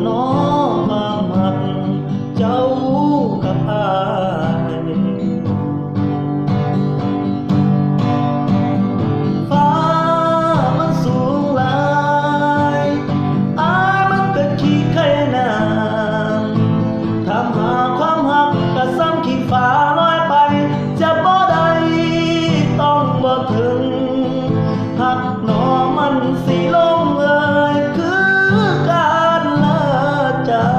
นอความหักเจ้ากับอายฟ้ามันสูงหลายอายมันก็ขี้ไข่น้ำถามหาความหักก็ซ้ำขี้ฟ้าลอยไปจะบ่ได้ต้องบ่ถึงหักหนอมันสิลงเอ่ยคือการลาจาก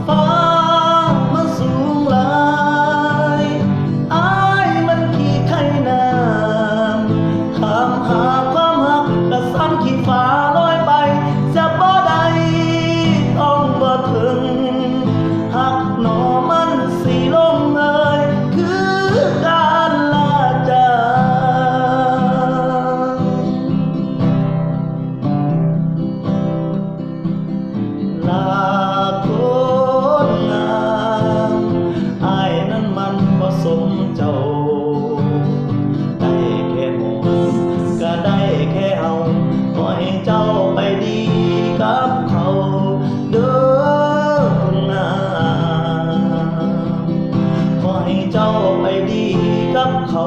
ฟ้ามันสูงหลายอายมันขี้ไข่น้ำถามหาความหักก็ซ้ำขี้ฟ้าลอยไปจะบ่ได้ต้องบ่ถึงหักหนอมันสิลงเอ่ยคือการลาจากลาคนงามอายนั้นมันบ่สมเจ้าได้แค่หมดก็ได้แค่เอาขอให้เจ้าไปดีกับเขาเด้อคนงามขอให้เจ้าไปดีกับเขา